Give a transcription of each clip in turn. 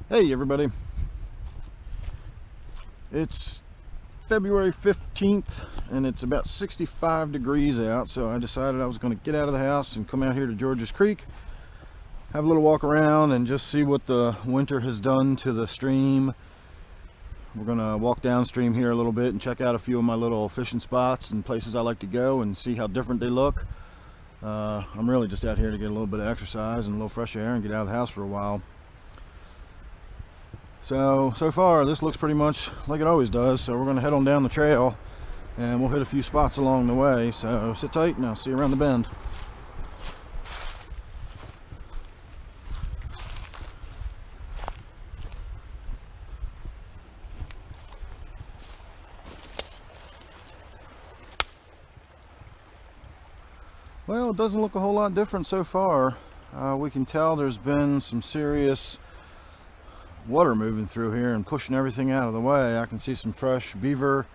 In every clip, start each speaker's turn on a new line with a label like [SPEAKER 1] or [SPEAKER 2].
[SPEAKER 1] Hey everybody, it's February 15th and it's about 65 degrees out, so I decided I was going to get out of the house and come out here to George's Creek, have a little walk around and just see what the winter has done to the stream. We're going to walk downstream here a little bit and check out a few of my little fishing spots and places I like to go and see how different they look. I'm really just out here to get a little bit of exercise and a little fresh air and get out of the house for a while. So far this looks pretty much like it always does, so we're going to head on down the trail and we'll hit a few spots along the way, so sit tight and I'll see you around the bend. Well, it doesn't look a whole lot different so far. We can tell there's been some serious water moving through here and pushing everything out of the way. I can see some fresh beaver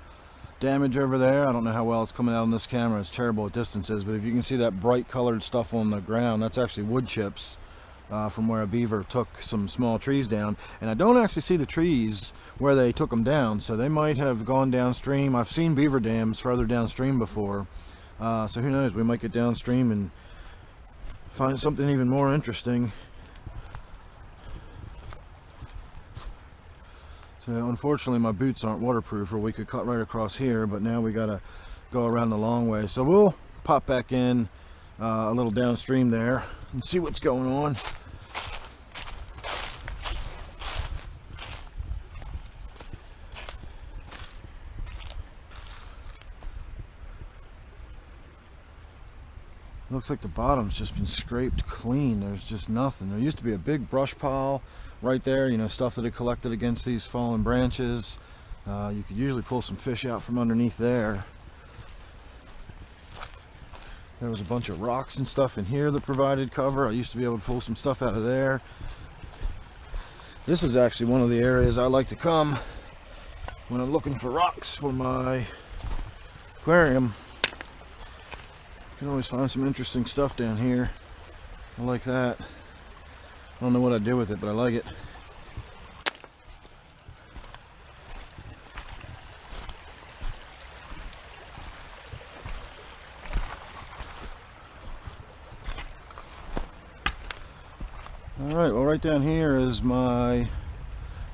[SPEAKER 1] damage over there. I don't know how well it's coming out on this camera, it's terrible at distances, but if you can see that bright colored stuff on the ground, that's actually wood chips from where a beaver took some small trees down. And I don't actually see the trees where they took them down, so they might have gone downstream. I've seen beaver dams further downstream before, so who knows, we might get downstream and find something even more interesting. So unfortunately my boots aren't waterproof, or we could cut right across here, but now we gotta go around the long way. So we'll pop back in a little downstream there and see what's going on. Looks like the bottom's just been scraped clean. There's just nothing. There used to be a big brush pile right there, you know, stuff that had collected against these fallen branches. You could usually pull some fish out from underneath there. There was a bunch of rocks and stuff in here that provided cover. I used to be able to pull some stuff out of there. This is actually one of the areas I like to come when I'm looking for rocks for my aquarium. You can always find some interesting stuff down here. I like that. I don't know what I do with it, but I like it. Alright, well right down here is my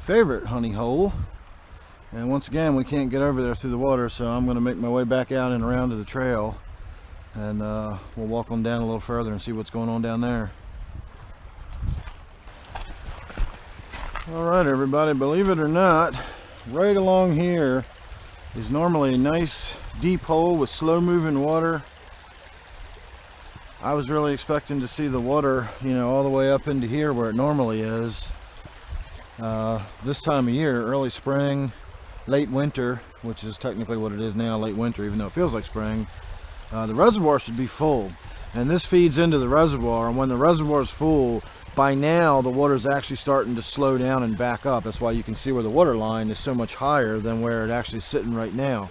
[SPEAKER 1] favorite honey hole. And once again, we can't get over there through the water, so I'm going to make my way back out and around to the trail. And we'll walk on down a little further and see what's going on down there. Alright everybody, believe it or not, right along here is normally a nice deep hole with slow moving water. I was really expecting to see the water, you know, all the way up into here where it normally is. This time of year, early spring, late winter, which is technically what it is now, late winter, even though it feels like spring, the reservoir should be full. And this feeds into the reservoir, and when the reservoir is full, by now the water is actually starting to slow down and back up. That's why you can see where the water line is so much higher than where it actually is sitting right now.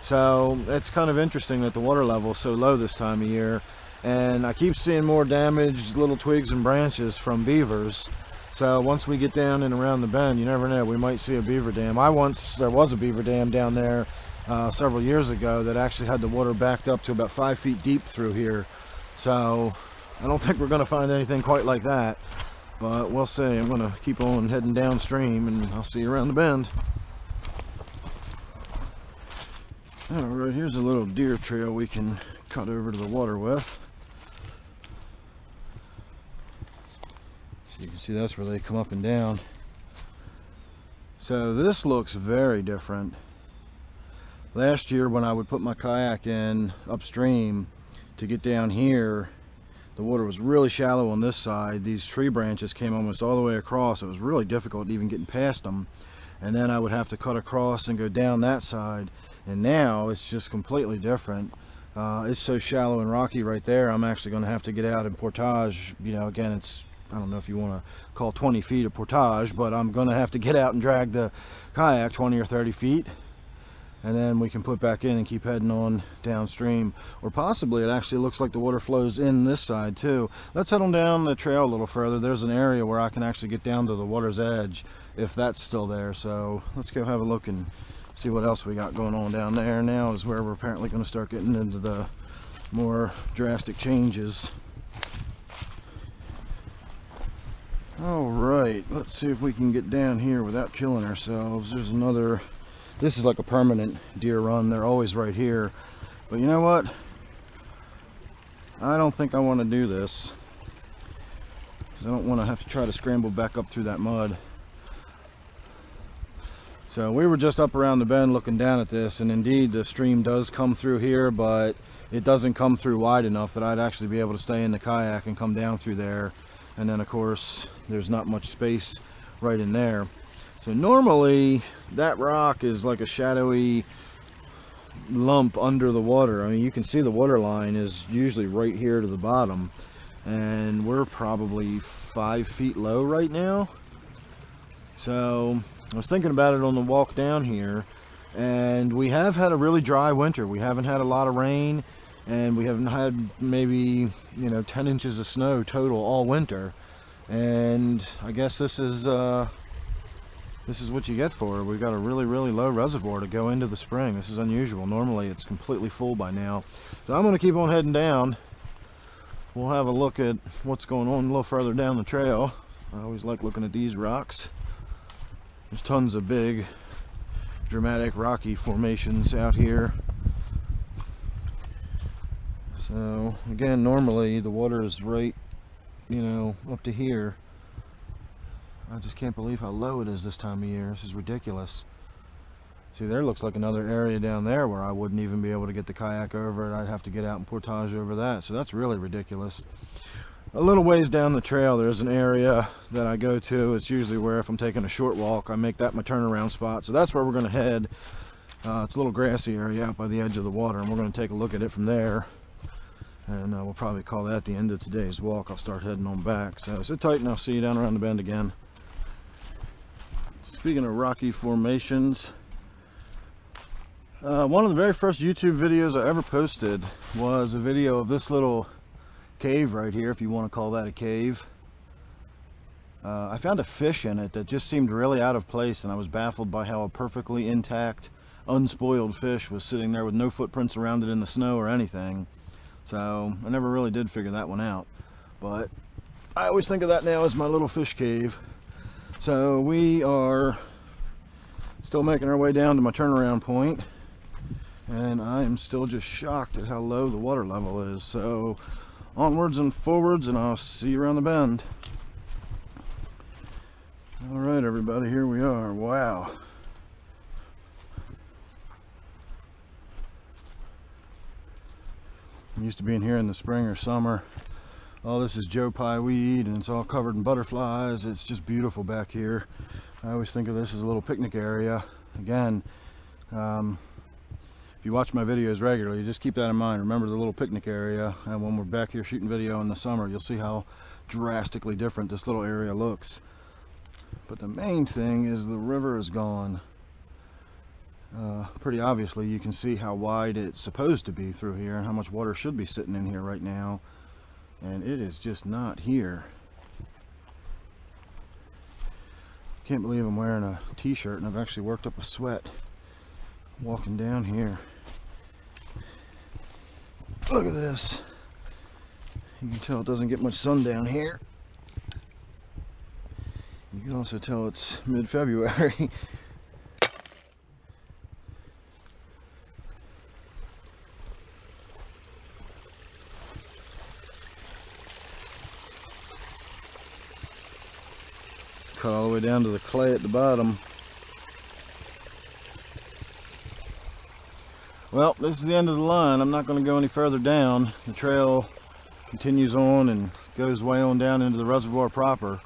[SPEAKER 1] So it's kind of interesting that the water level is so low this time of year. And I keep seeing more damaged little twigs and branches from beavers. So once we get down and around the bend, you never know, we might see a beaver dam. There was a beaver dam down there several years ago that actually had the water backed up to about 5 feet deep through here. So I don't think we're going to find anything quite like that, but we'll see. I'm going to keep on heading downstream and I'll see you around the bend. Alright, here's a little deer trail we can cut over to the water with. So you can see that's where they come up and down. So this looks very different. Last year when I would put my kayak in upstream to get down here, the water was really shallow on this side. These tree branches came almost all the way across. It was really difficult even getting past them. And then I would have to cut across and go down that side. And now it's just completely different. It's so shallow and rocky right there, I'm actually going to have to get out and portage. You know, again, it's, I don't know if you want to call 20 feet a portage, but I'm going to have to get out and drag the kayak 20 or 30 feet. and then we can put back in and keep heading on downstream. Or possibly it actually looks like the water flows in this side too. Let's head on down the trail a little further. There's an area where I can actually get down to the water's edge if that's still there. So let's go have a look and see what else we got going on down there. Now is where we're apparently going to start getting into the more drastic changes. All right, let's see if we can get down here without killing ourselves. There's another, this is like a permanent deer run. They're always right here. But you know what? I don't think I want to do this, because I don't want to have to try to scramble back up through that mud. So we were just up around the bend looking down at this, and indeed the stream does come through here, but it doesn't come through wide enough that I'd actually be able to stay in the kayak and come down through there. And then of course there's not much space right in there. So normally that rock is like a shadowy lump under the water. I mean, you can see the water line is usually right here to the bottom, and we're probably 5 feet low right now. So I was thinking about it on the walk down here, and we have had a really dry winter. We haven't had a lot of rain, and we haven't had maybe, you know, 10 inches of snow total all winter. And I guess this is what you get for it. We've got a really low reservoir to go into the spring. This is unusual. Normally it's completely full by now. So I'm going to keep on heading down. We'll have a look at what's going on a little further down the trail. I always like looking at these rocks. There's tons of big dramatic rocky formations out here. So again, normally the water is right, you know, up to here. I just can't believe how low it is this time of year. This is ridiculous. See, there looks like another area down there where I wouldn't even be able to get the kayak over it. I'd have to get out and portage over that. So that's really ridiculous. A little ways down the trail, there's an area that I go to. It's usually where, if I'm taking a short walk, I make that my turnaround spot. So that's where we're going to head. It's a little grassy area out by the edge of the water, and we're going to take a look at it from there. And we'll probably call that the end of today's walk. I'll start heading on back. So sit tight and I'll see you down around the bend again. Speaking of rocky formations, one of the very first YouTube videos I ever posted was a video of this little cave right here, if you want to call that a cave. I found a fish in it that just seemed really out of place, and I was baffled by how a perfectly intact, unspoiled fish was sitting there with no footprints around it in the snow or anything. So I never really did figure that one out, but I always think of that now as my little fish cave. So we are still making our way down to my turnaround point, and I am still just shocked at how low the water level is. So onwards and forwards, and I'll see you around the bend. All right, everybody, here we are. Wow. I used to be in here in the spring or summer. Oh, this is Joe Pye weed, and it's all covered in butterflies. It's just beautiful back here. I always think of this as a little picnic area. Again, if you watch my videos regularly, just keep that in mind. Remember the little picnic area, and when we're back here shooting video in the summer, you'll see how drastically different this little area looks. But the main thing is the river is gone. Pretty obviously you can see how wide it's supposed to be through here and how much water should be sitting in here right now, and it is just not here. Can't believe I'm wearing a t-shirt and I've actually worked up a sweat walking down here. Look at this. You can tell it doesn't get much sun down here. You can also tell it's mid-February. Cut all the way down to the clay at the bottom. Well, this is the end of the line. I'm not going to go any further down. The trail continues on and goes way on down into the reservoir proper.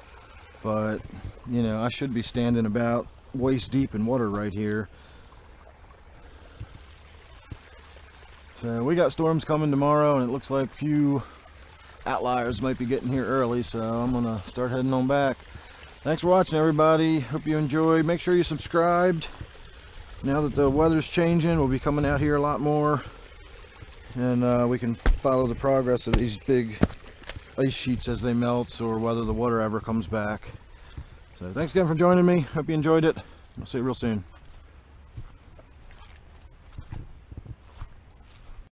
[SPEAKER 1] But, you know, I should be standing about waist deep in water right here. So we got storms coming tomorrow, and it looks like a few outliers might be getting here early, so I'm going to start heading on back. Thanks for watching, everybody. Hope you enjoyed. Make sure you subscribed. now that the weather's changing, we'll be coming out here a lot more, and we can follow the progress of these big ice sheets as they melt, or whether the water ever comes back. So thanks again for joining me. Hope you enjoyed it. I'll see you real soon.